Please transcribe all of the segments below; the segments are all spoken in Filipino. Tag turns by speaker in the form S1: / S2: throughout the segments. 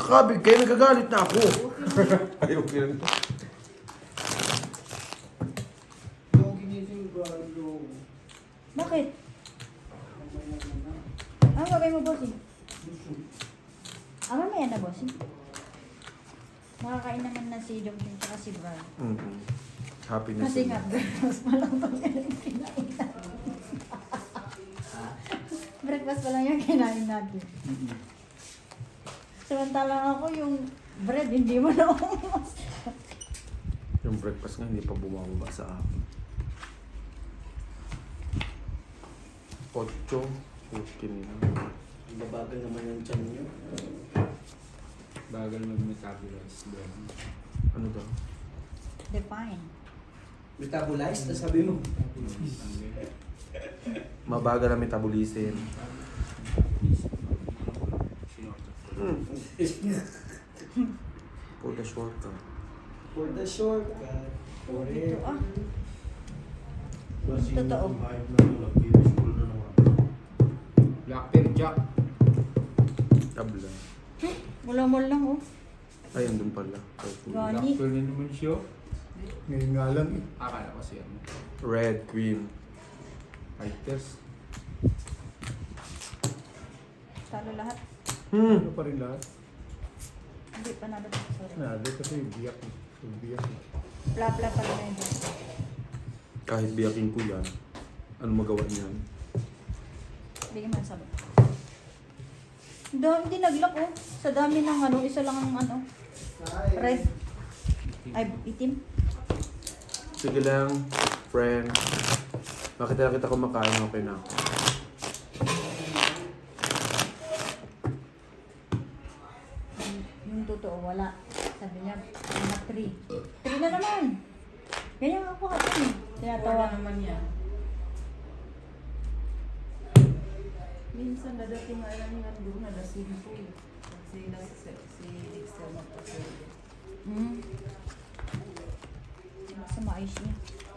S1: nakakabig kayo, nagagalit na ako. Ayaw kilang to.
S2: Bakit? Ano bagay mo, bossing? Mamaya na, bossing. Makakain naman na si Jomjin tsaka si Brad.
S1: Happiness.
S2: Kasi nga, breakfast pa lang ito yung kinain natin. Breakfast pa lang yung kinain natin. Samantalang ako yung bread, hindi mo na umos.
S1: Yung breakfast nga, hindi pa bumababa sa akin. 8, 14 na.
S3: Babagal naman yung tiyan nyo.
S4: Bagal mag-metabolize doon.
S1: Ano daw?
S2: Define.
S3: Metabolize, sabi mo.
S1: Mabagal na metabolism. For the shortcut.
S3: For the shortcut.
S2: Ito ah. Totoo.
S4: Blackberry Jack.
S1: Tabla.
S2: Mula-mula lang oh.
S1: Ay, andun pala.
S2: Gani.
S4: Blackberry naman siya.
S5: Ngayon nga lang eh.
S4: Akala ko siya.
S1: Red, green.
S4: Fighters.
S2: Talo lahat.
S5: Ano pa rin lahat?
S2: Hindi pa nalo. Sorry.
S5: Nado kasi biyak eh. Yung biyak eh.
S2: Pla-pla pa rin na yun.
S1: Kahit biyakin ko yan, ano magawa niyan?
S2: Bigyan mo ng sabi. Hindi naglock oh. Sa dami ng ano, isa lang ang ano. Red. Ay, itim.
S1: Sige lang, friend. Makita kita kumakain, okay na ako.
S2: Yung totoo, wala. Sabi niya, mga 3. 3 na naman. Ganyan ako kasi. Tinatawa naman yan.
S6: Minsan nadating nga lang nga doon, nalasing po. Kasi si Dexter magpasulong.
S2: Sa maayos niya.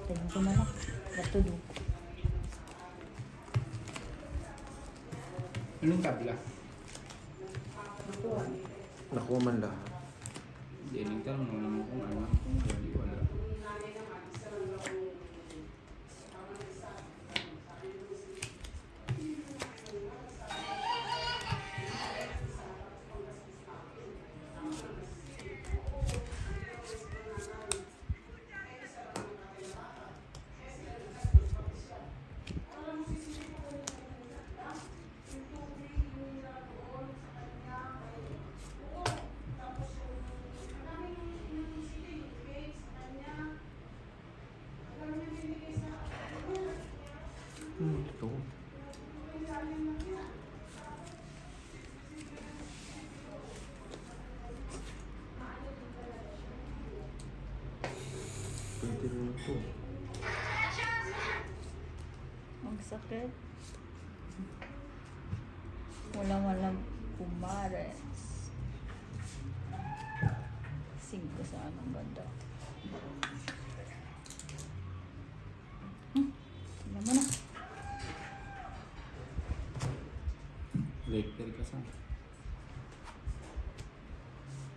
S2: Tignan ko na lang. What to do?
S4: Anong tabla?
S1: Nakuha man lahat.
S4: Hindi, nagtanong naman kung ano. Kung hindi, wala.
S1: Ito. Pwede rin ito.
S2: Magsakit. Walang kumares. 5 sa anong ganda. Tignan mo na.
S4: Late ka sa.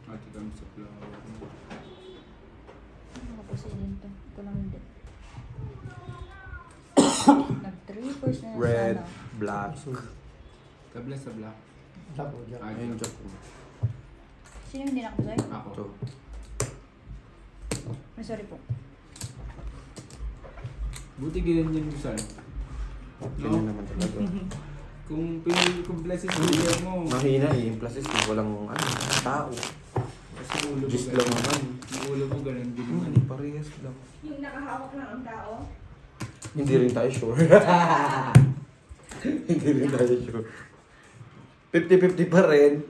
S4: Ate kami sa flower.
S2: Nakapusilin to. Ito lang hindi. Nag-3 na
S1: Red,
S2: sana.
S1: black.
S4: Tabla sa black.
S5: Labo dyan.
S1: Ayun, Jack.
S2: Sino hindi nakapusay?
S4: Ako.
S1: Ito.
S2: Ay, sorry po.
S4: Buti ganyan yung saan.
S1: Ganyan naman talaga.
S4: Kung pinili kong blesses mo.
S1: Mahina eh. Yung plastic, walang ano, tao.
S4: Kasi ulo mo
S1: Just lang naman.
S4: Yung ulo mo ganun din naman.
S1: Parehas lang.
S6: Yung nakahawak lang ang tao,
S1: Hindi rin tayo sure. Hindi rin tayo sure. 50-50 pa rin.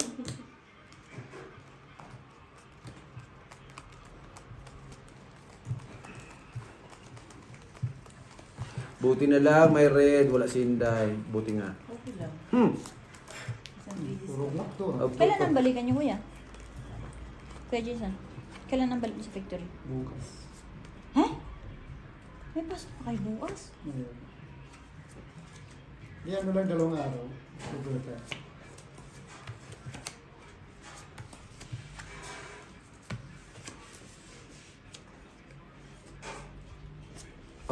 S1: Buti na lang may red, wala si Inday. Buti nga.
S6: okay lang. Isang bilis.
S5: Puro ngak to.
S2: Kailan ang balikan niyo, kuya? Kuya Jason, kailan ang balik niyo sa factory?
S5: Bukas.
S2: Ha? May pasok pa kayo bukas?
S5: Ngayon. Di ano lang 2 araw. Subukan.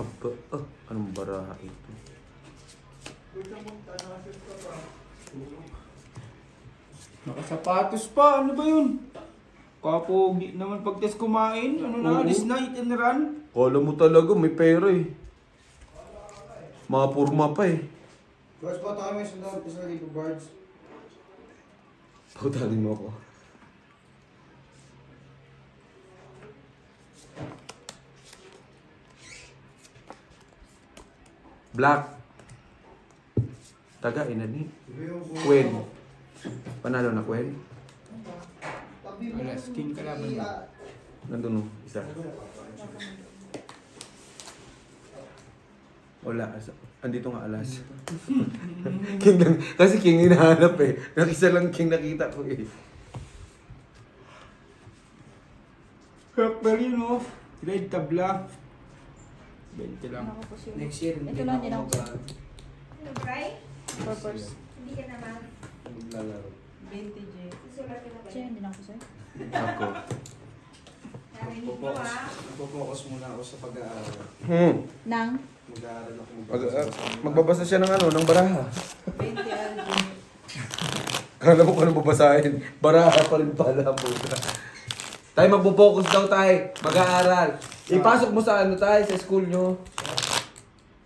S1: Aba, anong baraha ito?
S4: Nakasapatos pa, ano ba yun? Kapogi naman pagtas kumain, ano na,
S1: Oo.
S4: this night and run.
S1: Kala mo talaga, may pera eh. Mga purma pa eh.
S3: Guys, bata kami sa libo birds.
S1: Pagdalin mo ako. Black. Taga, inani. Queen. Panalo na Queen.
S4: Wala, skin kalaban ba?
S1: Nandun no, isa. Wala. Andito nga alas. King lang. Kasi King hinahanap eh. Nakisa lang King nakita ko eh.
S4: Purple yun oh. Red tabla. 20 lang.
S2: Ako po siya.
S3: Next year,
S2: Ito lang din ako.
S7: Ano, Bray?
S2: Purpose.
S7: Hindi ka naman.
S3: Maglalaro.
S6: 20 J.
S7: Susulat ka na ba
S2: Siya,
S7: yun?
S2: hindi na ako sir.
S1: Ako.
S7: Narinig mo
S3: Focus.
S7: ah.
S3: Focus muna ako sa pag-aaral.
S2: Nang?
S3: Mag-aaral ako.
S1: Magbabasa siya ng ano, ng baraha.
S6: 20 LG.
S1: Kala mo kung ano babasahin. Baraha pa rin pala po. Tayo magpo-focus daw tayo. Mag-aaral. Ipasok mo sa ano tayo, sa school nyo.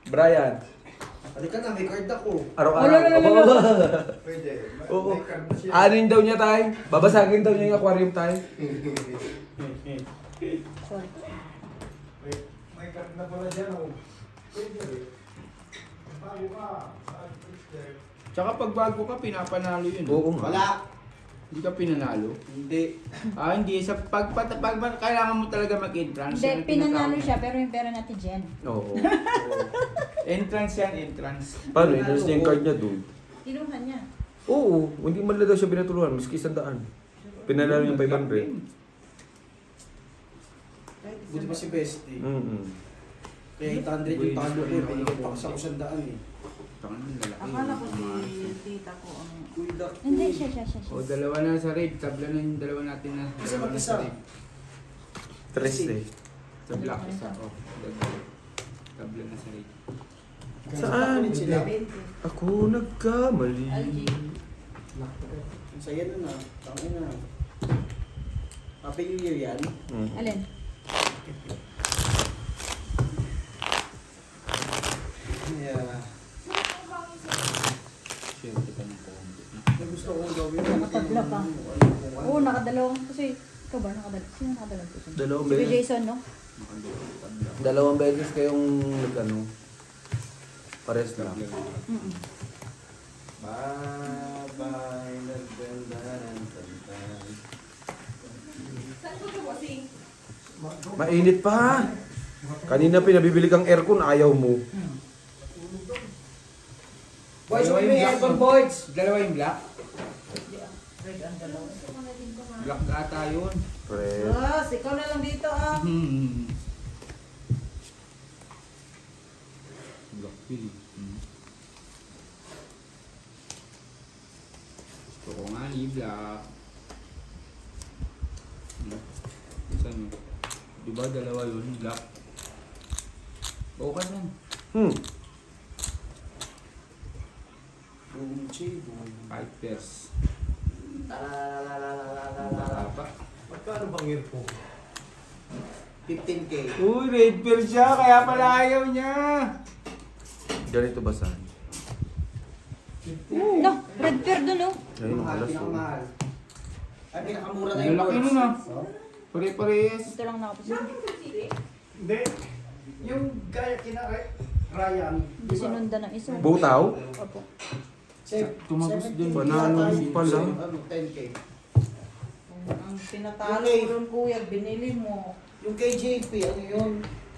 S1: Brian.
S3: Halika na, may card ako.
S1: Araw-araw.
S5: Pwede.
S1: Oo.
S5: May card na siya.
S1: Anin daw niya tayo. Babasagin daw niya yung aquarium tayo.
S2: Sorry.
S5: May card na pala dyan. Oh. Pwede. Bago ka.
S4: Tsaka pag bago ka, pinapanalo yun.
S1: Oo nga.
S3: Wala.
S4: Hindi ka pinanalo.
S3: Hindi.
S4: Hindi. Sa kailangan mo talaga mag-entrance.
S2: Hindi,
S4: Yan ang
S2: pinanalo
S4: tinatawag.
S2: siya, pero yung pera natin Jen.
S1: Oo.
S4: Entrance yan, entrance.
S1: Paano? Inalis niya yung card niya doon.
S2: Kinuha niya.
S1: Oo. Hindi man lang daw siya binatuluan. Maski 100. Pinanalo niya 500.
S3: Buti pa si Bestie. Kaya 800 yung talo ko. Binigyan pa kasi ako 100 eh.
S4: Tangan, lalaki.
S6: Akala ko si tita ko ang...
S3: Kuida.
S2: Hindi, siya.
S4: O, dalawa na sa raid. Tabla na yung dalawa natin na.
S3: Isa
S4: Dalawa na
S3: mag-isa.
S4: sa raid.
S1: Tres eh.
S4: Sa black isa. O, dalawa. Tabla na sa raid.
S1: Saan?
S3: Sila.
S6: 20.
S1: Ako nagkamali.
S6: LG.
S3: Ang saya nun ah. Tangin na. Happy New Year yan.
S2: Alin?
S3: Yeah.
S4: Siyempre ka ng konti.
S3: May gusto kong gawin.
S2: Nakapag-block ah. Oo, nakadalawang. Kasi, ikaw ba nakadalawang? Sino nakadalawang?
S1: Dalawang
S2: Si
S1: beses.
S2: Jason, no?
S4: Nakadalawa tabla.
S1: Dalawang beses kayong nag-ano. Pares na.
S2: Mm-mm.
S3: Bye-bye. Nagdandan.
S7: Saan ko ito, bossing?
S1: Mainit pa. Kanina pinabibili kang aircon, ayaw mo.
S3: Boys,
S4: Dalawa
S3: okay
S4: yung
S3: may
S4: black.
S3: aircon boys.
S4: Dalawa yung black.
S6: Red ang dalawa.
S4: Black ata yun.
S1: Pres.
S6: Boss, ikaw na lang dito ah.
S4: Black pill. Gusto ko nga ni black. Saan yun? Diba dalawa yun? Black. Bukas yan.
S3: Boom, chi, boom.
S4: 5 pairs.
S3: Talalalalalala.
S4: Wala pa.
S5: Magkano bang earphone?
S3: 15K.
S4: Uy, red pair siya. Kaya pala ayaw niya.
S1: Ganito ba saan?
S2: No, red pair dun, no?
S1: Ayun,
S3: Mahal,
S1: alas oh.
S3: pinakamahal. Ay, pinakamura na yung
S4: Lalaki
S3: boys.
S4: nun ah. Pare-parehas.
S2: Ito lang nakapasin.
S5: Hindi. Yung gaya kina Ryan.
S2: Hindi sinunda ng isa.
S1: Butaw?
S2: Opo.
S4: Tumagos din.
S1: Banana pala.
S3: 10K.
S6: Ang pinatalo
S3: Okay.
S6: ko rin kuya, binili mo.
S3: Yung KJP, ano yun?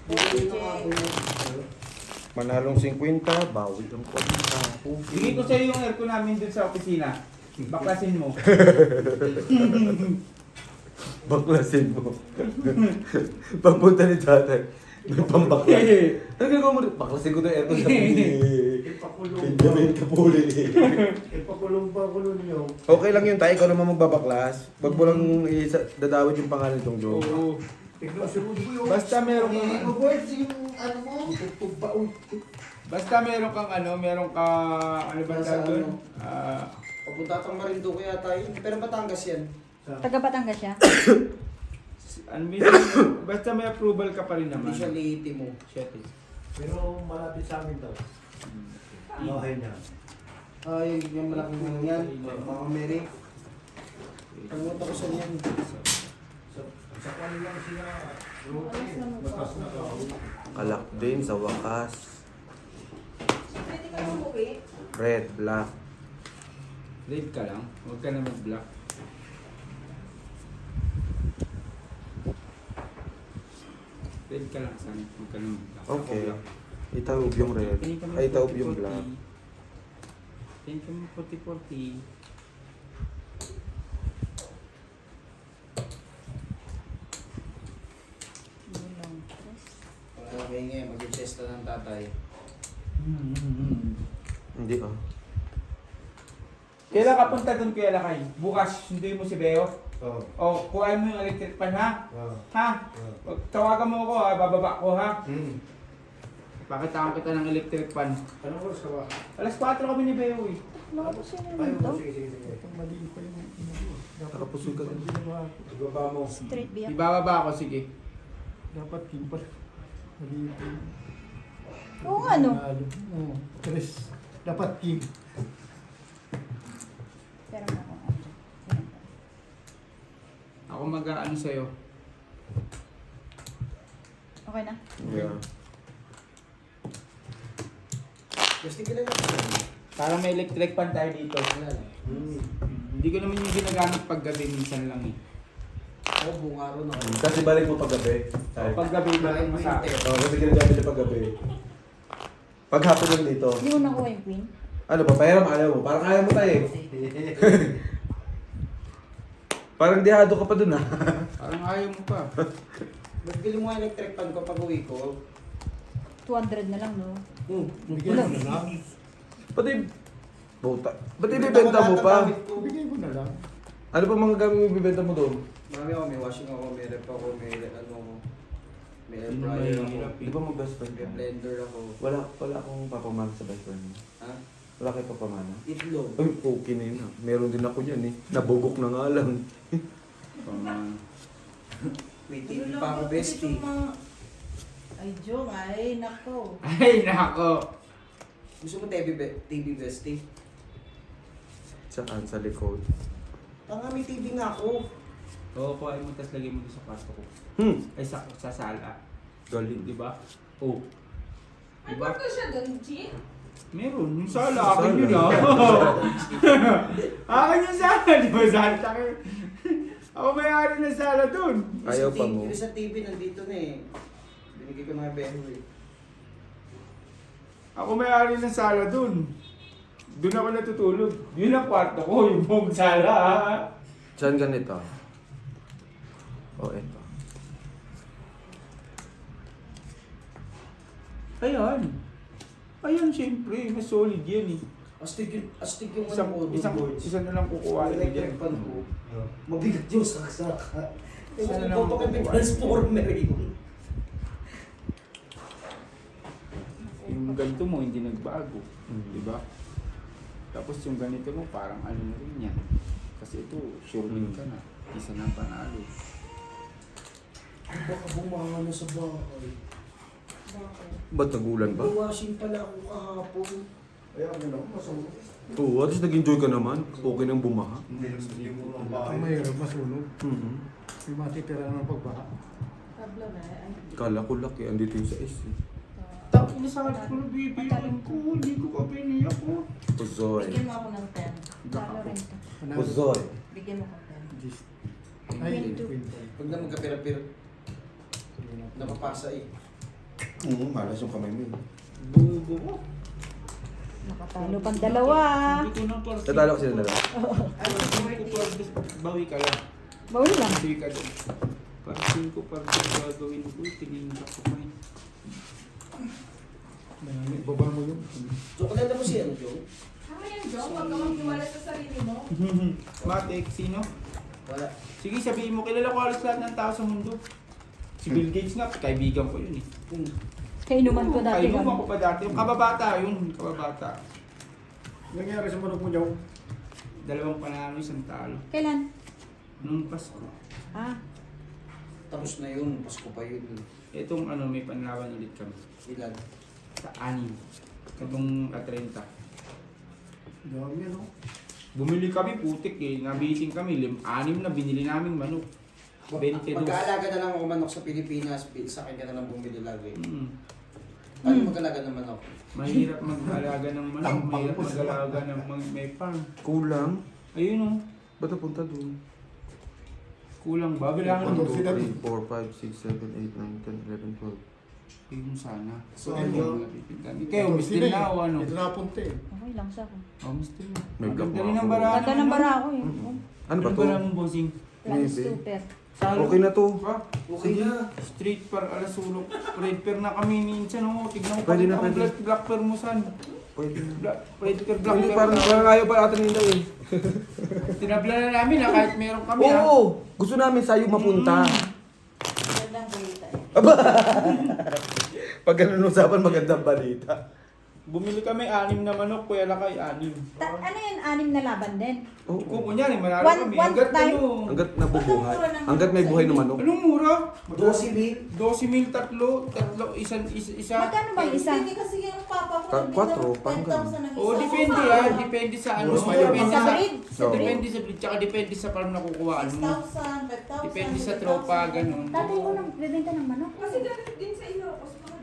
S3: Bigay na ako yun.
S1: Manalong 50, bawi ang 40.
S4: Bigay ko sa'yo yung aircon namin dun sa opisina. Baklasin mo.
S1: Baklasin mo. Pagpunta ni tatay, may pambaklas. Ano gagawin mo? Baklasin ko na aircon sa
S5: Ipakulong
S1: Benjamin Kapuli.
S5: Ipakulong pa kulo niyo.
S1: Okay lang yun tayo, ikaw naman magbabaklas. Wag mo lang dadawit yung pangalan itong joke.
S4: Oo.
S5: Tignan si Rudy Boy.
S4: Basta meron kang
S3: ano mo? Tutug pa,
S4: basta meron kang meron ka ano ba
S3: Nasa
S4: tawag doon?
S3: ano? Papunta kang Marinduque yata yun. Pero Batangas yan.
S2: Taga Batangas siya.
S4: Ano minsan, basta may approval ka pa rin naman.
S3: Hindi siya lihiti mo.
S4: Shit eh.
S5: Pero malapit sa amin daw. Bahay niya.
S3: Ay, yung malaking ano yan. Mga Mary. Pangunta ko sa yan.
S5: Sa kanila sila. Rudy. Batas na daw.
S1: Kalak din sa wakas.
S7: Pwede ka umuwi.
S1: Red, black.
S4: Red ka lang, huwag ka na mag-black. Red ka lang sana, huwag ka na mag-black.
S1: Okay.
S4: Ako black.
S1: Itawag yung red.
S4: Tingin kami
S1: Ay, itawag
S4: 40-40.
S1: yung black.
S4: Tingin kami 40-40.
S2: Gulong. Yes.
S3: Okay nga, mag-chesta ng tatay.
S1: Hindi ah.
S4: Kailan ka punta doon Kuya Lakay? Bukas, sunduin mo si Beo?
S5: Oo.
S4: O, kuhain mo yung electric pan ha?
S5: Oo.
S4: Ha?
S5: Oo.
S4: Wag tawagan mo ako ha, bababa ko ha?
S5: Hmm.
S4: Pakitaan kita ng electric pan.
S5: Anong oras ka ba?
S4: Alas 4 kami ni Beo eh.
S2: Mga po sino
S5: Ay,
S2: naman to?
S5: sige, sige, sige. Mali pa yung
S1: Nakapusog ka din.
S5: Ibaba mo.
S2: Straight biyak.
S4: Ibababa ako, sige.
S5: Dapat kimpal. Mali pa yung...
S2: Oo nga no.
S5: Oo. Tres. Dapat kim.
S2: Pero mo ako. Ayan.
S4: Ako mag-aano sa'yo.
S2: Okay na?
S1: Yeah.
S3: Gusto ka lang.
S4: Parang may electric pan tayo dito.
S3: Wala lang.
S4: Hindi ko naman yung ginagamit paggabi, minsan lang eh.
S3: Ako, buong araw na.
S1: Kasi balik mo paggabi.
S4: O, paggabi ba mo sa akin?
S1: Oo, kasi ginagamit siya paggabi. Paghapon lang dito.
S2: Hindi mo nakuha yung queen?
S1: Ano pa, pahiram ayaw mo. Parang ayaw mo tayo eh. Parang dihado ka pa dun ah.
S4: Parang ayaw mo pa.
S3: Magbili mo ang electric pan ko pag uwi ko.
S2: 200 na lang no?
S5: Bigyan mo na lang.
S1: Pati, buta. Ba't ibibenta mo pa?
S5: Bigay mo na lang.
S1: Ano pa mga gamit mo ibibenta mo doon?
S3: Marami ako, may washing ako, may rep ako, may ano ako. May air
S4: Yun ang
S3: fryer
S4: mahirap
S3: ako.
S1: Di ba mo best friend
S3: May
S1: ka?
S3: blender ako.
S1: Wala akong papamana sa best friend mo.
S3: Ha?
S1: Wala kayo papamana.
S3: Itlog.
S1: Ay, okay na yun ah. Meron din ako yan eh. Nabugok na nga lang.
S3: May TV pa ako, bestie.
S6: Ay, Jong, ay, nako.
S4: Ay, nako.
S3: Gusto mo TV bestie?
S1: Saan? Sa likod.
S3: Tanga, may TV nga ako.
S4: Oo, kuhain mo, tapos lagay mo doon sa kwarto ko. Ay, sa sala.
S1: Galing.
S4: Di ba? Oo.
S7: May
S4: Diba?
S7: kwarto siya doon, G?
S4: Meron. Yung sala,
S1: Sa
S4: akin
S1: sala.
S4: yun ah. Akin yung sala, di ba? Sala akin. Ako may-ari ng sala doon.
S1: Ayaw pa mo.
S3: Yung sa TV nandito na eh. Binigay ko na kay Beho eh.
S4: Ako may-ari ng sala doon. Doon ako natutulog. Yun ang kwarto ko, yung buong sala ah.
S1: Saan ganito? Oh, eto.
S4: Ayan. Ayan, siyempre. Mas solid yan eh.
S3: Astig yung
S4: Isang,
S3: ano ko,
S4: isang,
S3: boards.
S4: isa na lang kukuha ko
S3: Electric
S4: dyan.
S3: pan ko. Mabigat yung saksak.
S4: Isa na lang
S3: Ito kami
S4: kukuha.
S3: transformer yun.
S4: Yung ganito mo, hindi nagbago.
S1: Mm.
S4: Di ba? Tapos yung ganito mo, parang ano na rin yan. Kasi ito, sure win ka na. Isa na panalo.
S3: Ay, baka bumangon na sa bahay.
S1: Ba't nagulan ba?
S3: Washing pala ako kahapon.
S5: Ayaw mo na. Masunog.
S1: Oo, at least nag-enjoy ka naman. Okay nang bumaha.
S5: Hindi mo ang bahay. Mayroon masunog.
S1: Mm-hmm.
S5: May matitira ng pagbaha.
S6: Tablo na, ay.
S1: Kala ko laki, andito yung sa AC.
S4: Tapos nasalit ko na bibigyan ko. Hindi ko pa piniyak ko.
S1: Puzoy.
S6: Bigyan mo ako ng 10.
S2: Lalo rin to.
S1: Puzoy.
S6: Bigyan mo ko 10.
S5: Ay,
S2: 22.
S3: Huwag na magkapira-pira. Napapasa eh.
S1: Oo, malas yung kamay mo eh.
S4: Bubo ko.
S2: Nakatalo pang dalawa.
S4: Hindi ko na parang...
S1: Tatalo ko sila na lang.
S6: Ay,
S4: Bawi ka lang.
S2: Bawi lang.
S4: Bawi ka doon. Parang ko parang gagawin ko. Tingin ko pa yun.
S5: baba mo yun.
S3: So, kilala mo si ano, Joe?
S7: Tama yan, Jong. Huwag ka magtiwala sa sarili mo.
S4: Matik, sino?
S3: Wala.
S4: Sige, sabihin mo, kilala ko halos lahat ng tao sa mundo. Si Bill Gates nga, kaibigan ko yun eh.
S2: Kainuman ko dati.
S4: Kainuman ko pa dati. Yung kababata yun, kababata.
S5: Nangyari sa manok mo, Joe?
S4: 2 panalo, 1 talo.
S2: Kailan?
S4: Nung Pasko.
S2: Ah,
S3: Tapos na yun, Pasko pa yun.
S4: Itong ano, may panlaban ulit kami.
S3: Ilan?
S4: Sa 6. Itong ka-30.
S5: Dami, ano?
S4: Bumili kami, putik eh. Nabiting kami. 6 na binili namin manok. 22.
S3: Mag-aalaga na lang ako manok sa Pilipinas, sa akin ka na lang bumili lagi. Paano mag-alaga ng manok?
S4: Mahirap mag-alaga ng manok. Mahirap mag-alaga ng may farm.
S1: Kulang?
S4: Ayun o.
S1: Ba't napunta doon?
S4: Kulang ba? Bilangan
S1: 1,
S4: mo.
S1: 2, 3, 4, 5, 6, 7, 8, 9, 10, 11, 12.
S4: Ayun sana.
S5: So,
S4: Ayun. Ikaw, Mr. na o ano?
S5: Ito napunta eh.
S2: okay lang sa ako.
S4: Oh, Mr. na.
S1: May
S4: Maganda
S1: gapwa
S4: rin ang
S1: ako.
S4: bara.
S2: Ganda ng bara ako eh.
S1: Ano ba to?
S4: bara mong bossing?
S2: Plans
S1: Maybe.
S2: super.
S1: Okay na to.
S4: Ha?
S3: Okay na.
S4: Street par alas sulok. Red pair na kami minsan o. Tignan mo
S1: Pwede na,
S4: ang
S1: pwede.
S4: black pair mo san.
S1: Pwede na.
S4: Red pair, black
S1: Hindi,
S4: pair.
S1: parang ayaw pa natin nila eh.
S4: Tinabla na namin ha, kahit meron kami ha.
S1: Oo! Gusto namin sa'yo mapunta.
S2: Gandang balita eh.
S1: Pag ganun usapan, magandang balita.
S4: Bumili kami 6 na manok, kuya lakay 6.
S2: Ano yun, 6 na laban din?
S1: Oo.
S4: Kung kunyari, manalo
S2: One-
S4: kami.
S2: one
S4: Hanggat
S2: time.
S4: ano.
S1: Hanggat nabubuhay. Hanggat may buhay na manok.
S4: Anong mura?
S3: 12 mil?
S4: 12,000 tatlo, isa.
S2: Magkano ba yung isa?
S6: Hindi kasi yung papa ko.
S1: Ka-
S6: nagbigay ng
S1: 4, parang
S6: 10,000 ang
S4: Oo,
S6: isa.
S4: depende ha. Depende sa ano.
S5: Mas
S4: Depende
S2: Sa
S4: sa
S2: breed?
S1: Oo.
S4: Depende sa breed, tsaka depende sa farm na kukuhaan mo.
S6: 6,000, 5,000.
S4: Depende sa tropa, ganun.
S2: Tatay ko nang bibenta ng manok.
S7: Kasi ganun din sa inyo.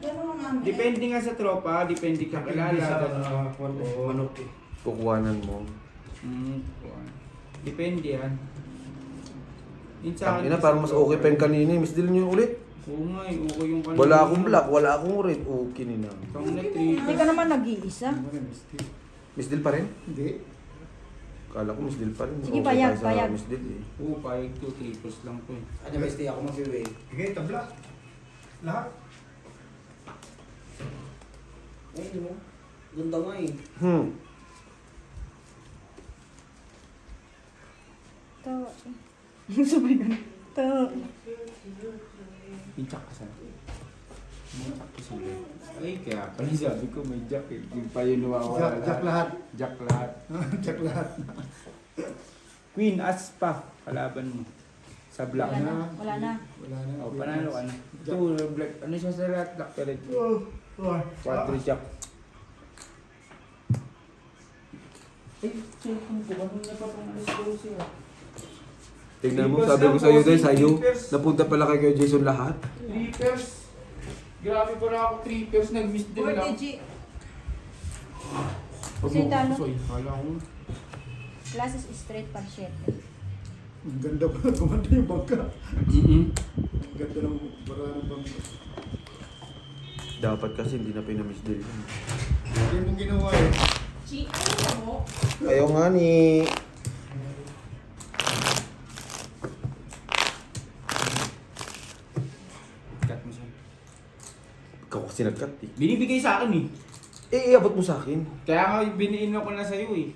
S6: Ganun namin.
S4: Depende nga sa tropa, depende ka kilala. ganun.
S5: manok eh.
S1: Kukuhanan mo.
S4: Kuhaan. Depende yan. Yun sa
S1: Ang ina, parang mas okay pa yung kanina. Miss Dil nyo ulit.
S4: Oo nga, okay yung kanina.
S1: Wala akong black, wala akong red. Okay na.
S4: Pang na 3.
S2: Hindi ka naman nag-iisa.
S1: Miss Dil pa rin?
S5: Hindi.
S1: Kala ko Miss Dil pa rin.
S2: Sige,
S1: Okay
S2: payag,
S1: tayo sa
S2: payag.
S1: Miss Dil eh.
S4: Oo, payag 2, 3 plus lang po eh.
S3: Ano ba, stay ako mag-iway?
S5: Sige, tabla. Lahat.
S3: Ay, mo. Ganda nga eh.
S2: To. Sabay ganun. To.
S4: Yung jack ka saan? Yung jack ka saan? Ay, kaya pala sabi ko may jack eh. Yung pa yung nawawala.
S5: Jack lahat.
S4: Jack lahat.
S5: Jack lahat.
S4: Queen, as pa. Kalaban mo. Sa black
S2: Wala
S4: na.
S2: na. Wala na.
S5: Wala na.
S4: O, panalo ka na. Ito, black. Ano siya sa lahat? Black pa rin. Quadro jack. Ay, cellphone ko. Ano na pa pang alas 12 ah?
S1: Tingnan mo,
S4: Reapers
S1: sabi ko
S4: lang,
S1: sa'yo
S4: bossing,
S1: din, sa'yo.
S4: reapers.
S1: Napunta pala kay Jason lahat.
S4: Trippers. Grabe pala ako, trippers. Nag-miss din lang.
S6: 4 digit.
S2: Kasi talo.
S4: Kala ko.
S2: Classes straight par 7.
S5: Ang ganda pa. Gumanda yung bangka. Ang ganda ng bara ng bangka.
S1: Dapat kasi hindi na pinamiss Dil.
S5: Hindi mong ginawa eh.
S7: Chi, ano mo?
S1: Ayaw nga ni...
S4: Cut mo siya.
S1: Ikaw kasi nag-cut eh.
S4: Binibigay sa akin eh.
S1: Iabot mo sa akin.
S4: Kaya nga biniin ko na sa'yo eh.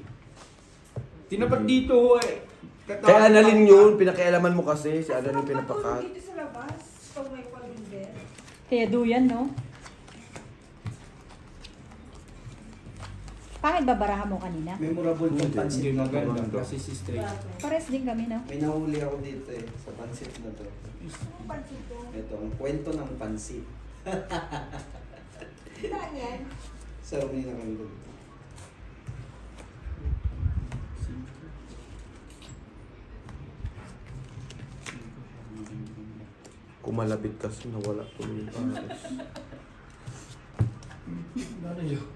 S4: Tinapat dito eh.
S1: Kaya Annalyn yun, pinakialaman mo kasi. Si Annalyn
S7: Matulog
S1: pinapakat.
S7: dito sa labas. Pag may palinder.
S2: Kaya duyan, no? Bakit babarahan mo kanina?
S3: Memorable tong
S1: Hindi.
S3: pansit
S4: Hindi
S3: na to.
S4: maganda kasi si straight.
S2: Pares din kami, no?
S3: May nahuli ako dito eh, sa pansit na to.
S7: Anong pansit ko?
S3: Ito, ang kwento ng pansit.
S7: Saan yan?
S3: Sa umi na kami dito.
S1: Kumalapit kasi nawala tuloy yung pares.
S5: Ano yun?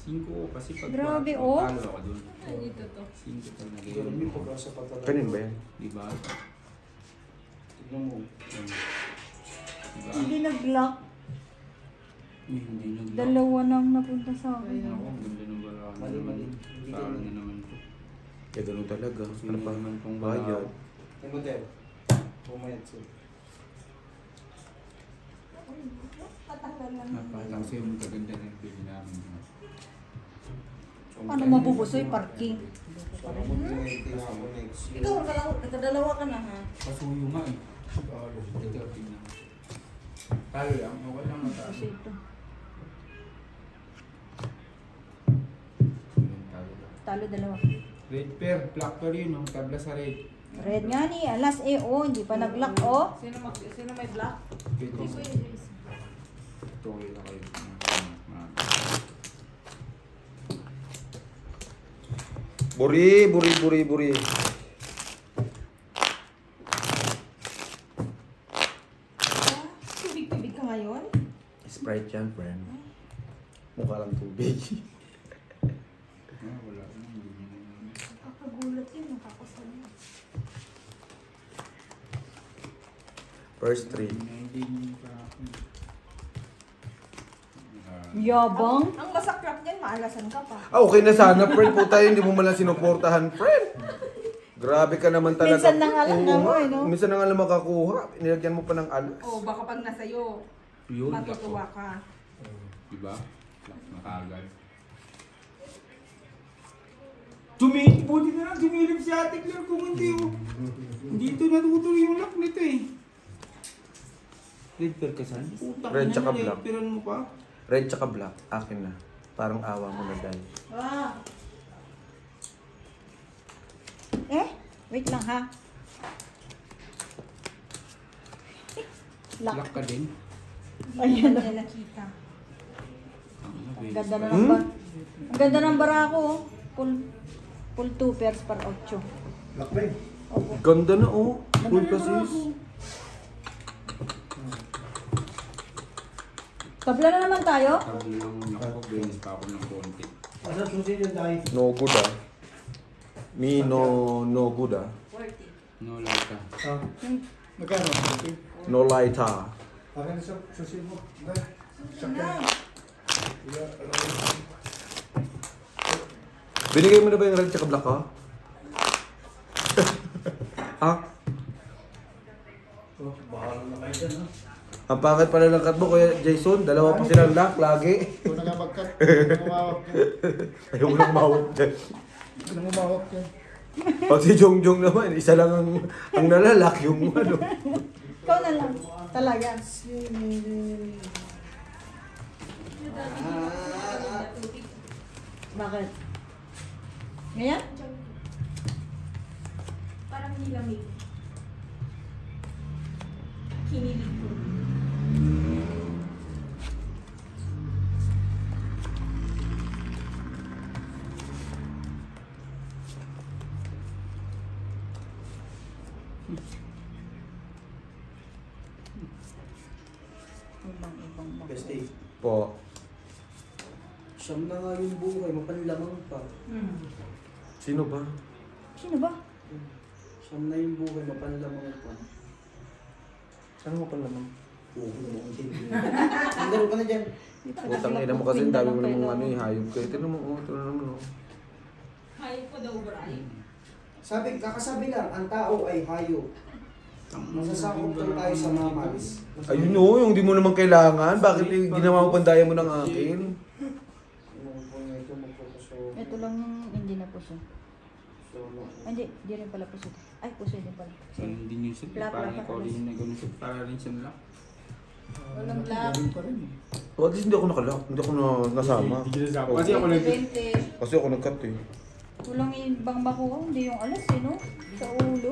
S4: 5 kasi pag
S2: Grabe, oh.
S4: talo ako dun.
S6: Ay, ito to.
S4: 5 talaga
S3: Pero
S4: yun.
S3: may pag-asa pa talaga.
S1: Kanin ba yan?
S4: Diba?
S3: Tignan mo.
S4: Diba?
S2: Hindi nag-lock.
S4: Hindi nag-lock.
S2: Dalawa nang napunta sa akin.
S4: Ako, ang ganda ng barahan
S3: Mali,
S4: naman.
S3: mali. Hindi
S4: Talo
S3: ganun.
S4: na naman to.
S1: Kaya ganun talaga.
S4: Kasi
S1: Ano pa?
S4: naman tong
S1: Bayad.
S3: Ay mo, Ter. Pumayat siya.
S7: Patanggal lang.
S4: Napakatang sa'yo yung kaganda ng pili namin.
S2: Paano mabubusoy? Parking.
S3: Sana mo pinag-taste ako next.
S6: Ikaw, nakadalawa ka na ha.
S4: Pasuyo nga eh. Ito, tingnan. Talo lang, okay lang matalo.
S2: Kasi ito.
S4: Talo lang.
S2: Talo dalawa.
S4: Red pair, black pair yun, no? Tabla sa red.
S2: Red nga ni, alas hindi pa nag-lock oh.
S6: Sino may black?
S4: Ito,
S6: Si Kuya Jason.
S4: ito kayo na kayo.
S1: Buri.
S7: Tubig-tubig ka ngayon?
S1: Sprite yan, friend. Mukha lang tubig.
S4: Ah, wala na, hindi niya na yun.
S7: Kakagulat yun, nakakasali.
S1: First 3.
S4: Hindi niya pa ako.
S2: Yabang.
S7: Ang masaklap niyan, maalasan ka pa.
S1: Ah, okay na sana, friend. Puta, hindi mo man lang sinuportahan, friend. Grabe ka naman talaga.
S2: Minsan nang alam na
S1: Oo
S2: mo,
S1: nga,
S2: eh, no?
S1: Minsan nang alam makakuha. Nilagyan mo pa ng alas.
S7: O, baka pag nasa'yo,
S4: Yun,
S7: matutuwa ka.
S4: Diba? Black na kagad. Buti na lang, sumilip si Ate Claire kung hindi oh. Hindi ito natutuloy yung lock nito eh. Red pair ka saan? Putang
S1: Red
S4: ina
S1: tsaka
S4: na,
S1: black.
S4: red pairan mo pa.
S1: Red tsaka black. Akin na. Parang awa mo na dahil.
S2: Wait lang ha. Lock.
S4: Black ka din.
S2: Ayan na.
S7: Hindi nakita.
S2: Ang ganda na ng bar. Ang ganda ng bara ko oh. Full 2 pairs par 8.
S5: Black ba yun?
S2: Opo.
S1: Ganda na oh.
S2: Ganda
S1: Full
S2: na ng bara
S1: kasis.
S2: ko. Tabla na naman tayo.
S4: Sabi lang nakapag-benis pa ako ng konti.
S5: Ano susi yun dahil?
S1: No good ah. Me no good ah.
S6: 40.
S4: No like ka.
S5: Ah, magkano? Okay.
S1: No lighter.
S5: Akin sa susi mo. Dahil. Sakyan.
S1: Binigay mo na ba yung red tsaka black ha? Ha?
S5: Oh, bahala na kayo dyan, ha?
S1: Ang pangit pala ng cut mo, Kuya Jason. Dalawa pa silang lock lagi.
S5: Ito na nga mag-cut. Umawak yan.
S1: Ayaw mo nang mawag dyan.
S5: Ito na umawak yan.
S1: Pag si Jongjong naman, isa lang ang nalalak yung ano.
S2: Ikaw na lang. Talaga. Bakit? Ngayon?
S7: Parang nilamig. Kinilig ko.
S2: Ibang mo.
S3: Bestie,
S1: Po.
S3: siyam na nga yung buhay, mapanlamang pa.
S1: Sino ba?
S2: Sino ba?
S3: Siyam na yung buhay, mapanlamang pa.
S1: Saan mo pa naman?
S3: Oo, naman din. Ang daro ka na dyan.
S1: Utang ina mo kasi, dami mo namang ano eh, hayop kayo. Tignan mo, oh, ito na naman oh.
S7: Hayop ko daw, Brian.
S3: Sabi, kakasabi lang, ang tao ay hayop. Masasakop lang tayo sa mammals.
S1: Ayun oh, yung di mo naman kailangan. Bakit ginawa mo pandaya mo ng akin?
S2: Ito lang yung hindi na puso. Ay, hindi rin pala puso. Ay, puso din pala.
S4: Ganun din yung suit.
S2: Black,
S4: Parang
S2: black,
S4: ikaw din na ganun suit. Para rin siyang lock.
S6: Walang black.
S5: Ganun pa rin.
S1: Oh, at least hindi ako nakalock. Hindi ako nasama.
S4: Kasi ako nag...
S6: 20.
S1: Kasi ako nag-cut eh.
S2: Kulang yung bang makuha, hindi yung alas eh, no? Sa ulo.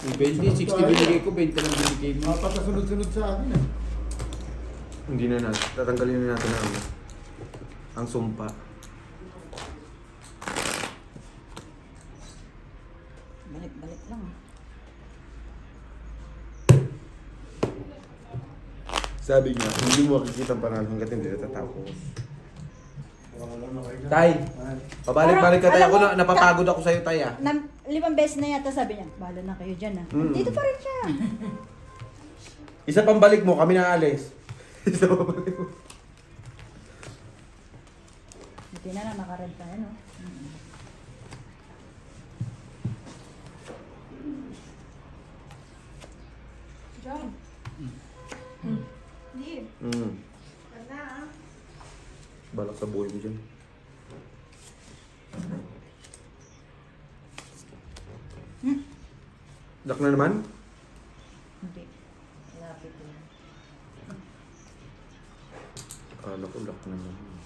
S4: Yung 20, 60 binigay ko, 20 lang binigay mo.
S5: Mapakasunod-sunod sa akin, eh.
S1: Hindi na natin. Tatanggalin na natin ang, ang sumpa.
S2: Balik-balik lang.
S1: Sabi niya, hindi mo makikita ang panalo hanggat hindi natatapos.
S5: Wala na kayo dyan.
S1: Tay,
S5: Ah,
S1: pabalik-balik ka tayo.
S2: Alam
S1: Ako
S2: mo,
S1: na, napapagod ako sa'yo, Tay ah.
S2: 5 beses na yata sabi niya, bahala na kayo dyan ah.
S1: Mm.
S2: Dito pa rin siya.
S1: Isa pang balik mo, kami na alis. Isa pang balik mo.
S2: Buti na lang nakared tayo, no?
S7: John. Hindi. Wala ah.
S1: Balak sa buhay mo dyan. Lock na naman?
S2: Hindi. Lapit lang.
S1: Akala ko lock na naman.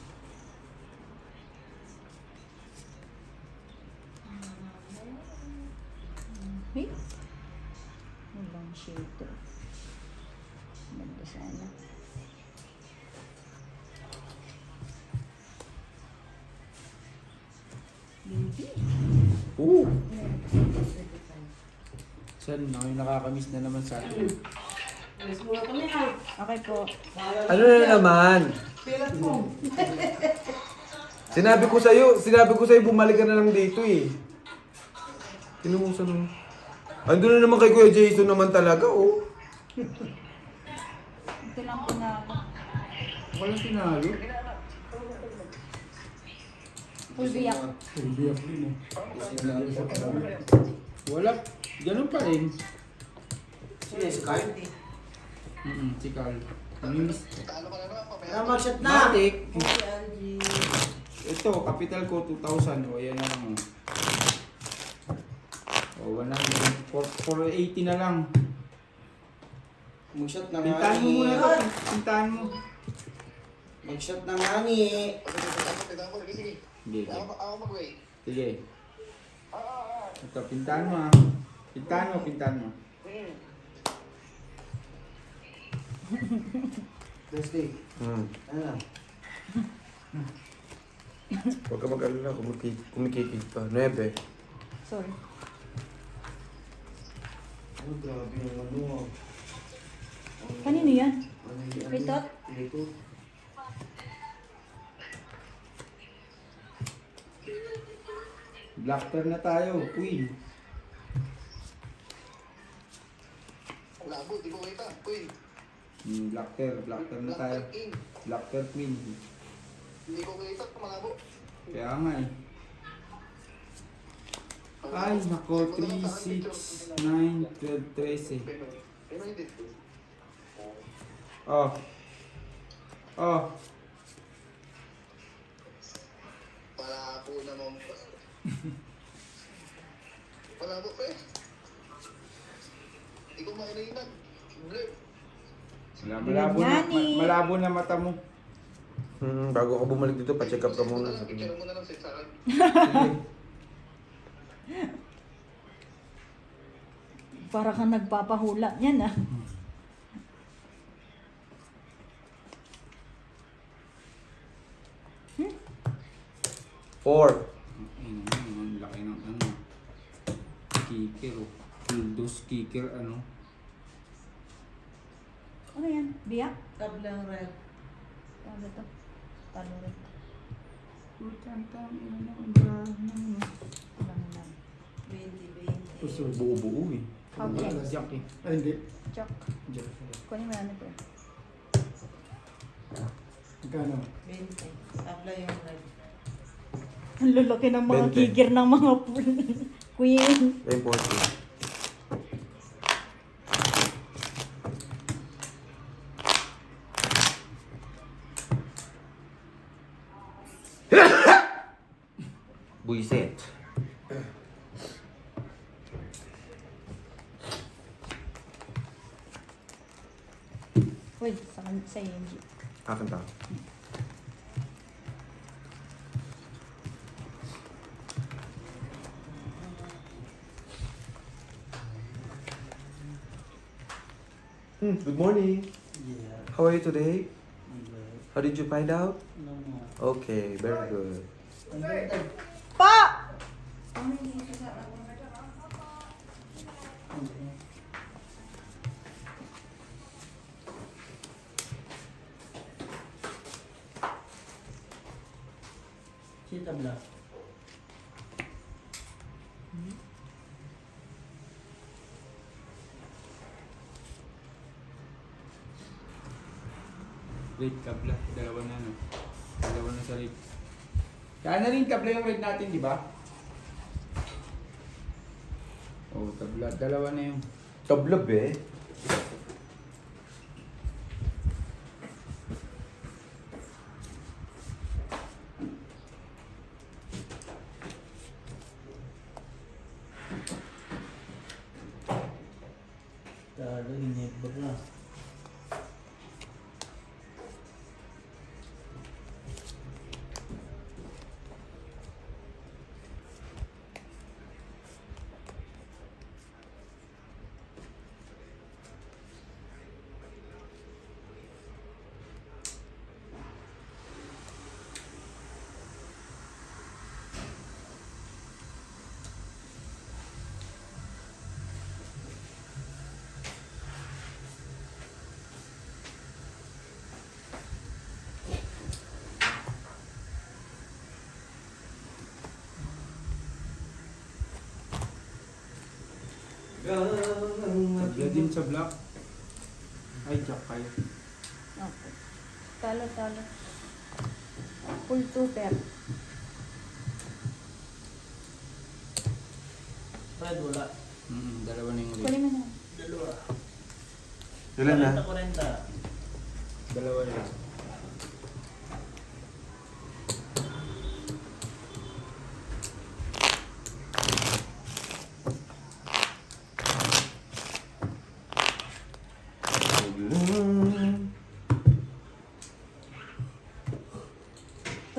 S2: Hey? Walang shader. Maganda sana. Baby.
S1: Oo!
S4: San, ako yung nakakamiss na naman sa akin.
S2: Okay po.
S1: Ano na naman? Sinabi ko sa'yo bumalik ka na lang dito eh. Tinumusan mo. Andun na naman kay Kuya Jason naman talaga, oh.
S2: Ito lang po na ako.
S4: Walang tinalo.
S2: Full biyak.
S4: Wala. Ganun pa rin.
S3: Sino si Carl?
S4: Si Carl. Namimiss.
S3: Mag-shot na!
S4: Matik.
S6: Si Angie.
S4: Ito, capital ko 2,000. O, yan na lang. O, 480 na lang.
S3: Mag-shot na nga
S4: Pintahan mo
S3: ni.
S4: muna to. Pintahan mo.
S3: Mag-shot na nga ni.
S4: Sige. Sige. Ito, pintahan mo ha. Pintahan mo.
S3: Thursday.
S1: Hmm.
S3: Ano lang?
S1: Huwag ka mag-alala, kumikikig pa. 9.
S2: Sorry.
S3: Oh, grabe yung ano.
S2: Kanino yan?
S3: Ano
S2: Ritot?
S3: Ritot.
S4: Blackter na tayo. Queen.
S8: Labo, di ko kita. Uy,
S4: Blackter na tayo. Blackter Queen.
S8: hindi ko kita. Malabo.
S4: Kaya nga eh. Ay, nako. 3, 6, 9, 12, 13.
S8: Pero hindi.
S4: Oh. Oh.
S8: Malabo naman pa. Malabo pa eh. Hindi ko mainainan. Blur.
S4: Malabo na mata mo.
S1: Bago ka bumalik dito, pa-check up ka muna.
S8: Picture mo na lang sa akin.
S2: Para kang nagpapahula yan ah.
S1: Four.
S4: Ang laki ng ano. Kicker oh. Dos kicker ano.
S2: Ano yan? Biyak?
S6: Tablang red.
S2: Ano to? Talo rin.
S4: Putantang ano.
S2: Alam mo na.
S6: 20.
S4: Puso buo-buo eh.
S2: Okay.
S4: Jack eh.
S3: Ay, hindi.
S2: Chok. Kunin mo na ano to.
S3: Magkano?
S6: 20. Tabla yung red.
S2: Ang lalaki ng mga
S1: 20.
S2: kikir ng mga pool. Queen.
S1: Ayun po. 'Buisit.
S2: Uy, sa EMG.
S1: Akin ta. Good morning.
S3: Yeah.
S1: How are you today? How did you find out?
S3: No more.
S1: Okay, very good.
S2: Pa!
S3: Si tabla.
S4: Rate kabla. Dalawa na no. Dalawa na sa rate. Kaya na rin kabla yung rate natin, di ba? Oh, tabla. Dalawa na yung.
S1: Tablab eh.
S4: Pagla din sa black. Ay, jack kayo.
S2: Okay. Talo. Full super.
S4: Dalawa na yung red.
S2: Kunin mo na.
S1: Ilan na?
S4: Dalawa na yun.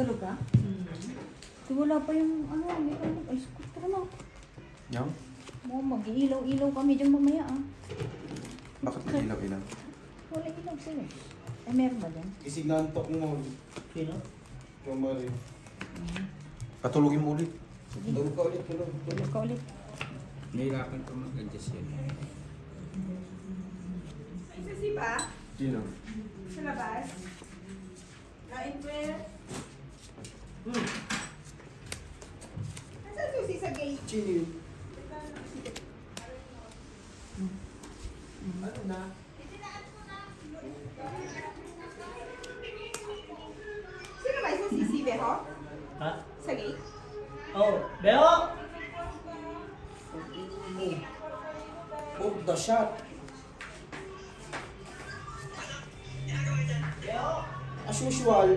S2: Tulog ka? Di wala pa yung ano, may ano. Ay, tara na.
S1: Yang?
S2: Mag-iilaw-ilaw kami dyan mamaya ah.
S1: Bakit may ilaw-ilaw?
S2: Wala ilaw sila. Eh, meron ba dyan?
S3: Isig na antok mo.
S2: Sino?
S3: Kumari.
S1: Patulogin mo ulit.
S2: Sige,
S3: Tulog ka ulit, tulog.
S2: tulog ka ulit.
S4: Nahirapan ko mag-adjust yan.
S6: Ay, sasi ba?
S1: Sino?
S6: Sa labas? Kain po yan? Nasaan susi sa gate?
S3: Chino yun. Ano na?
S6: Sino ba yung susi? Si Beho?
S9: Ha?
S6: Sa gate?
S9: Oh, Beo!
S3: Oh, the shot. As usual.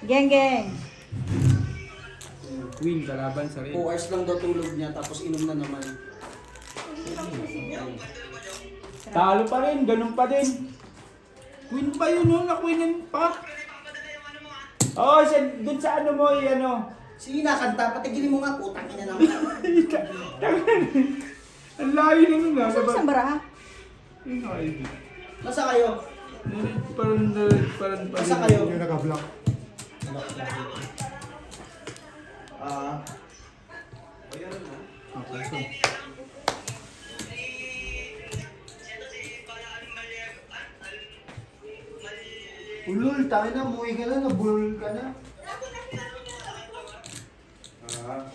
S2: Geng!
S4: Queen, kalaban sa red.
S3: 2 hours lang daw tulog niya, tapos inom na naman.
S4: Talo pa rin, ganun pa din. Queen pa yun, no? Na-queenan pa. Oo, dun sa ano mo, ano.
S3: Sige na, kanta. Patigilin mo nga, putang ina naman.
S4: Ang layo naman nga.
S2: Saan isang baraha?
S3: Nasa kayo?
S4: Parang
S3: Nasa kayo?
S5: Yung naka-block.
S3: Ah.
S4: Okay, so.
S5: Ulol, tayo na, muwi ka na, nabulol ka na.
S3: Ah.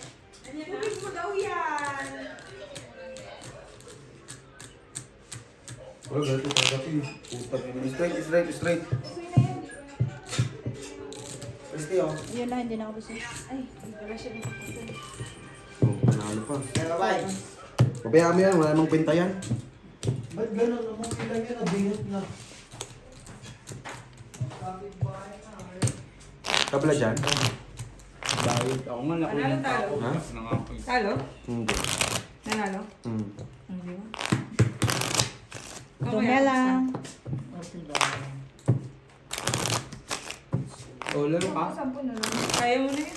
S6: Tubig mo daw yan.
S1: Oh, ganito ka kasi. Puta ka. Straight.
S3: Pwede oh.
S2: Yun lang, hindi na ako gusto. Ay,
S6: Wala siya ng kapatid.
S1: Oh, panalo pa.
S3: Kaya bye.
S1: Pabayaan mo yan, wala namang pinta yan.
S5: Ba't gano'n? Umuwi lang yan, nabingot na.
S1: Tabla dyan?
S4: Dahil ako nga na-queenan pa ako.
S1: Ha?
S4: Nangapoy.
S6: Talo?
S1: Hindi.
S6: Nanalo?
S1: Hmm.
S6: Hindi ba?
S2: tumya lang.
S4: O, laro ka.
S6: Sampo na lang. Kaya mo na yan?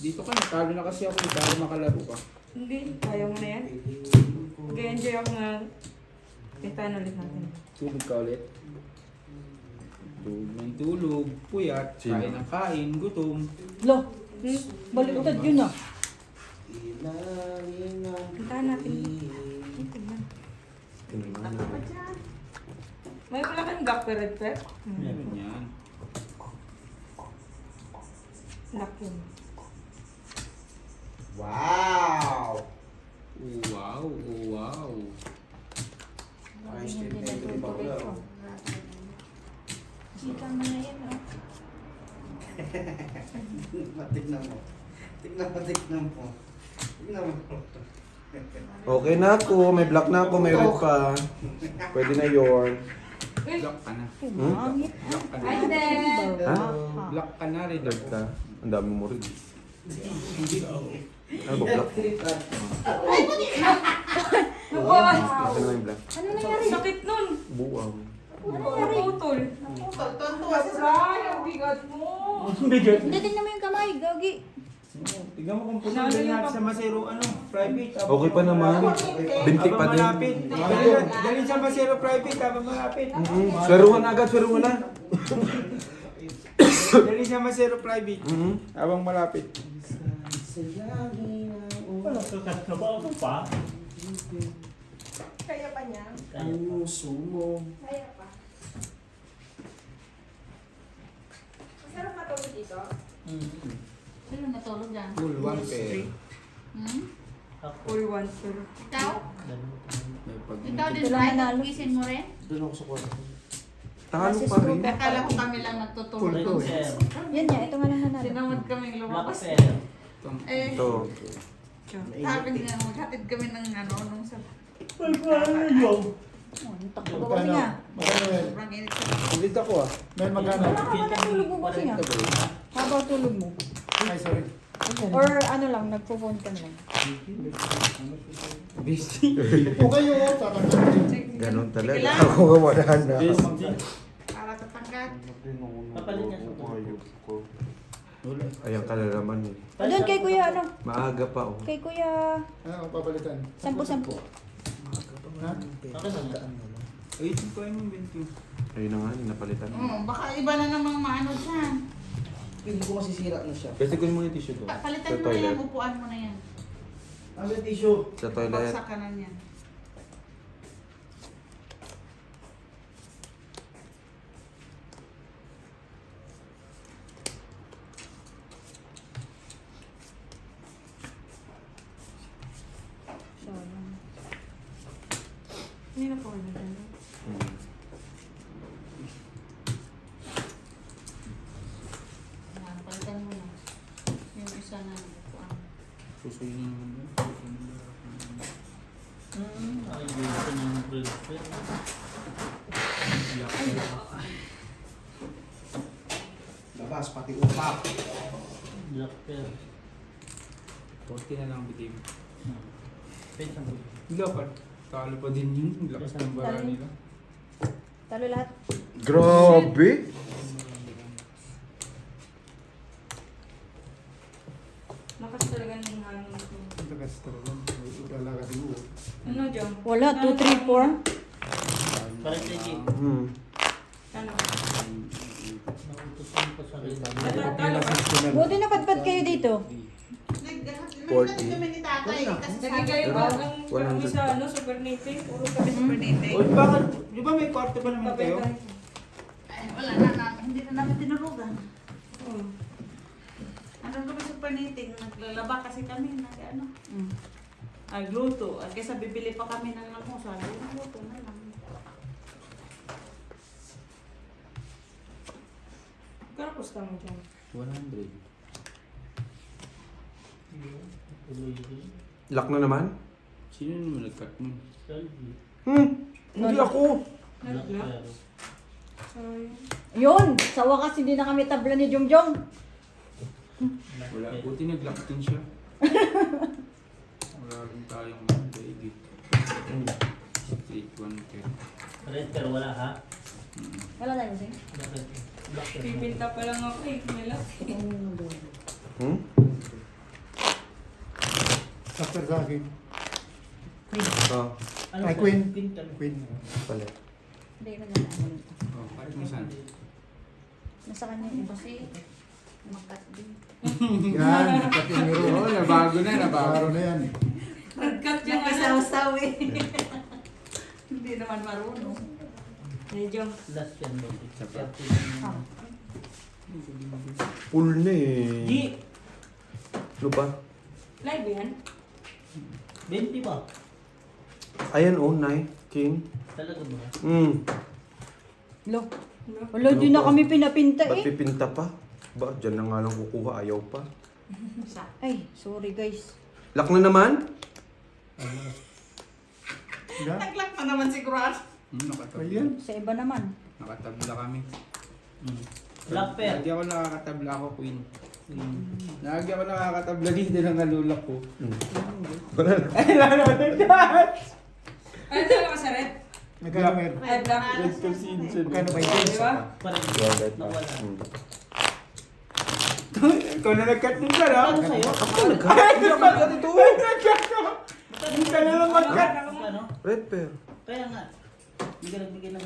S4: Dito ka, natalo na kasi ako. Talo makalaro ka.
S6: Hindi. Kaya mo na yan? Mag-enjoy ako nga. Kita ulit natin.
S4: Tulog ka ulit. Tulog ng tulog. Puyat.
S1: Sino?
S4: Kain ng kain. Gutom.
S2: Lo, baliktad yun ah.
S6: Kintahan natin. Ay, tignan. May wala kayong gak per red pep?
S4: Meron yan.
S6: Lock yun.
S3: Wow!
S4: Oh, wow. Oh, wow.
S3: Ayos din
S2: Hindi
S3: tayo
S2: na
S3: ng bakla.
S2: ko. Sika mo na yan ah.
S3: Tignan mo. Tignan mo. Tignan mo.
S1: Okay na ako, may black na ako, may red pa. Pwede na yun.
S4: Block ka na.
S2: Pumangit.
S4: Block ka na.
S6: Ay, hindi.
S1: Ha?
S4: Block ka na rin.
S1: Red ka. Ang dami mo rin. Ano ba black?
S6: Buwan!
S1: Ano na yung black?
S2: Ano nangyari?
S6: Sakit nun!
S1: Buwang.
S6: Putol! Tontuwa sa ang bigat mo!
S2: Hindi, tingnan mo yung kamay, gagi.
S4: Tignan mo kung puno
S6: Nalo
S4: din
S6: yung
S4: natin sa masero, private.
S1: Okay pa naman. Binti pa din.
S4: Malapit. Dalhin sa masero private, habang malapit.
S1: Sweruhan agad, sweruhan na.
S4: Dalhin sa masero private, habang malapit.
S5: Wala, kakat ka ba ako pa?
S6: Kaya pa niya?
S3: Ang sumo.
S6: Kaya pa. Masarap matulog dito?
S2: Sino natulog dyan?
S1: Full 1 pair.
S2: Hmm?
S9: Ako.
S6: Full one, sir.
S2: Ikaw? Ikaw din,
S6: Ganun.
S2: Rai? Nagising mo rin?
S3: Doon ako sa kwarto.
S1: Talo pa rin.
S2: Akala ko kami lang nagtutulog.
S9: Full pair.
S2: Yan niya, ito nga lang nanalo.
S6: Sinamad kaming
S9: Black
S6: lumabas.
S9: pair.
S6: Eh,
S1: Ito.
S6: sabi niya, maghatid kami ng ano, nung sa...
S2: Oh, ang takbo ko kasi nga.
S3: Magkano yan?
S6: Sobrang init sa
S1: Ulit ako ah.
S3: May magkano?
S2: Nakakatulog mo kasi nga. Habang tulog mo.
S3: Ay, sorry.
S2: Or ano lang, nagpo-phone ka na lang.
S3: Upo kayo, tatanggalin.
S1: Ganon
S6: Sige
S1: talaga.
S6: lang.
S1: Ako nga wala na.
S6: Para tatangkat.
S9: Papalit niya sa
S1: Ayan ka na naman eh.
S2: Doon kay kuya, ano?
S1: Maaga pa oh.
S2: Kay kuya,
S3: Ano, papalitan?
S2: 10-10.
S3: Ha?
S9: Ako na.
S4: Ay, ito pa yung 20.
S1: Ayun na nga, napalitan.
S6: Baka iba na namang maano dyan.
S3: Hindi ko masisira na siya.
S1: Kasi kunin mo yung tissue doon.
S6: Palitan
S1: Sa
S6: mo na yan,
S1: toilet.
S6: upuan mo na yan.
S3: Ang tissue.
S1: Sa toilet.
S6: Bagsak ka na yan. Hindi na po ano dyan.
S1: Hmm.
S2: Ayan, palitan mo na. Yung isa na upuan.
S4: Susuyin na naman yun.
S9: Ay, gusto ng black pair.
S3: Labas, pati upak.
S9: Black pair.
S4: 40 na lang bitim.
S9: Pwede ang black.
S4: Wala pa. Talo pa din yun. Lakas ng bara
S2: Talo.
S4: nila.
S2: Talo lahat.
S1: Grabe!
S6: Lakas talaga ng hangin ko.
S3: Lakas talaga. Lalakas mo.
S6: Ano dyan?
S2: Wala, 2, 3, 4.
S9: Parang sige.
S1: Hmm.
S6: Ano?
S9: Nautusan ko sa rin.
S2: Buti napadpad kayo dito.
S6: Nagkakit kami ni tatay. Kasi
S7: Lagi
S6: sabi
S7: kayo
S6: ko,
S7: bagang
S1: 100.
S7: kami sa ano, super native.
S6: puro kami super native.
S4: Uy, bakit? Di ba may kwarto ba naman kayo?
S6: Ay, wala na namin. Hindi na namin tinurugan. Ano kami super native. Naglalaba kasi kami. Ano? Nagluto. At kaysa bibili pa kami ng almusal. Nagluto na lang.
S7: Karapos mo dyan.
S4: 100.
S9: Tuloy din.
S1: Lock na naman?
S4: Sino naman nag-cut mo?
S9: Selfie.
S1: Hindi ako.
S9: Black pair.
S2: Yun! Sa wakas, hindi na kami tabla ni Jongjong.
S9: Black
S4: Wala.
S9: pair.
S4: Buti nag-lock din siya. Wala rin tayong daigit. Straight 1
S9: Red pair, wala ha?
S2: Wala na yun, sing.
S9: Black pair. Black pair.
S7: Pipinta pa lang ako eh. Malaki.
S1: Hmm?
S3: After sa akin.
S1: Oh,
S9: Ano
S3: Ay,
S9: sa-
S3: Queen.
S9: Queen.
S3: Queen.
S1: pala.
S2: Hindi ko na ano.
S4: Oh, kahit masan.
S2: Nasa kanya yung iba. Kasi, makat din.
S3: Yan, pati yung
S4: Oo,
S3: meron.
S4: nabago na, nabago.
S3: Araw na yan.
S7: Nag-cut yung ano.
S6: Nakasaw-saw eh. Hindi naman marunong.
S7: Medyo.
S9: Last yan, boss. Selfie.
S2: Ah.
S1: Full na eh.
S9: G!
S1: Ano ba?
S7: Live yan?
S9: 20 ba?
S1: Ayan oh, Nay. King.
S9: Talaga ba?
S1: Hmm.
S2: Lo. Wala, di na kami pinapinta
S1: Ba't
S2: eh.
S1: pipinta pa? Ba, dyan na nga lang kukuha. Ayaw pa.
S2: Ay, sorry guys.
S1: Lock na naman?
S3: Yan.
S6: Nag-lock pa naman sigurado.
S4: Nakatabla.
S3: Ayan.
S2: Sa iba naman.
S4: Nakatabla kami.
S9: Black pair.
S4: Lagi ako nakakatabla ako, Queen. Lagi ako nakakatabla dito ng nalulak ko.
S1: Wala na.
S4: Ay, lalo na dyan!
S7: Ano talaga ka sa red?
S3: Magkano meron?
S7: Ay, black.
S4: Red considered.
S3: Magkano ba yun?
S7: Di ba?
S9: Parang
S1: Wala.
S9: nawala.
S1: Hmm.
S4: Ikaw na nag-cut din ka, no?
S9: Ano sa'yo?
S4: Ay, nag-cut ito! Nag-cut ko! Hindi ka na lang mag-cut!
S9: Ano?
S1: Red pair.
S9: Kaya nga. Hindi ka nagbigay ng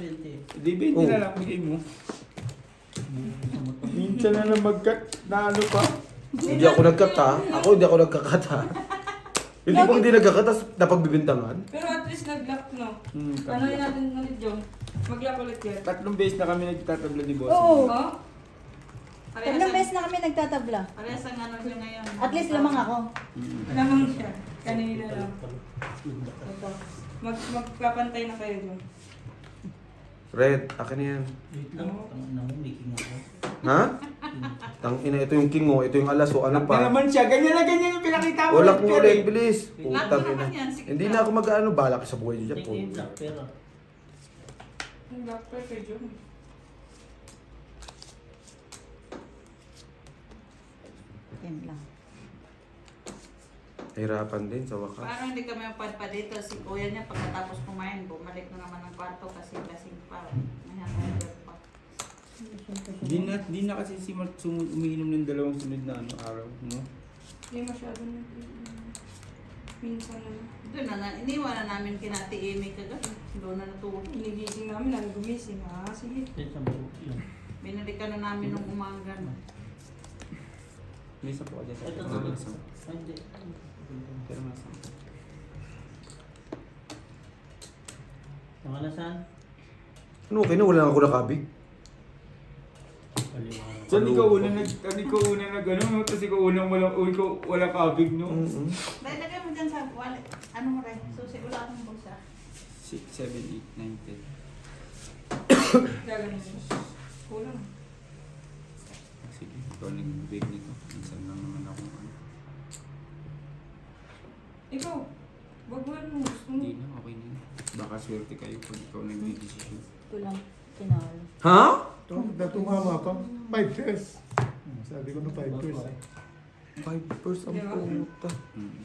S9: 20.
S4: Di 20 na lang bigay mo. Minsan na lang mag-cut na ano pa.
S1: Hindi ako nagkat ha. Ako hindi ako nagkakat ha. Hindi mo hindi nagkakat, tapos napagbibintangan.
S7: Pero at least nag-lock, no? Ano
S4: Tatlo.
S7: yun natin ulit, Jong? Mag-lock ulit yan.
S4: Tatlong beses na kami nagtatabla ni boss.
S2: Oo.
S7: Oh?
S2: Tatlong beses na kami nagtatabla.
S6: Parehas ang ano niya ngayon.
S2: At least lamang ako.
S7: Lamang siya. Kanina lang. Ito. Magpapantay na kayo dun.
S1: Red, akin na yan.
S9: Wait lang. Tangin na mo, making ako.
S1: Ha? Tangina, ito yung king oh, ito yung alas oh, ano
S4: Lock na
S1: pa?
S4: naman siya. Ganyan na ganyan yung pinakita mo.
S1: Wala kong
S4: Lock
S1: ulit, bilis.
S6: Lock
S1: Putang
S6: na
S1: ina.
S6: naman yan, sige
S1: Hindi
S6: na.
S1: na ako mag-ano, balak sa buhay niyo dyan.
S9: Take yung black pero.
S7: Ang doctor kay Jun.
S2: Yan lang.
S1: Hirapan din sa wakas.
S6: Paano hindi kami mapadpa dito? Si kuya niya pagkatapos kumain, bumalik na naman ng kwarto kasi lasing pa. May hangover pa.
S4: Di na kasi si Mark umiinom ng dalawang sunod na araw, no?
S7: Hindi masyado na. Minsan na.
S6: Doon iniwan na namin kinati Amy kagabi. Doon na natulog.
S7: Inigising namin, lang gumising. Ah, sige.
S9: Yan sa buhok yun.
S6: Binalikan na namin nung umaga. No?
S4: May isa po dyan sa
S9: Ito,
S4: akin.
S9: ito. Ay, hindi.
S4: Pero nasa.
S9: Pangalasan?
S1: Ano, okay na, wala na ako nakabig.
S9: Kaliwa.
S4: So, ikaw una nag ano, no? Tapos ikaw walang kabig, no?
S1: Mm-mm.
S6: Dahil lagay mo dyan sa wallet. Ano mo rin? Susi, wala akong bulsa.
S4: 6, 7, 8, 9, 10.
S7: Gaganon mo. Kulang.
S4: Sige, ikaw nag-bake nito. Minsan lang naman ako ano.
S7: Ikaw, baguhan mo. Gusto mo.
S4: Hindi na, okay na. yun. Baka swerte kayo pag ikaw nag-decision.
S2: Ito lang. Tinalo.
S1: Ha?
S5: Tumama pa. 5 years. Sabi ko na 5 years.
S1: 5% ang
S7: Diba?
S1: puta.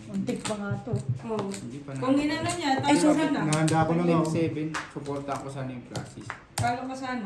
S2: Untik pa nga to.
S7: Oo.
S4: Hindi pa na.
S7: Kung inano niya,
S2: Ay,
S7: tapos na.
S5: Nahanda ko na nga.
S4: 7, supporta ko sana yung classes.
S7: Kala ko sana.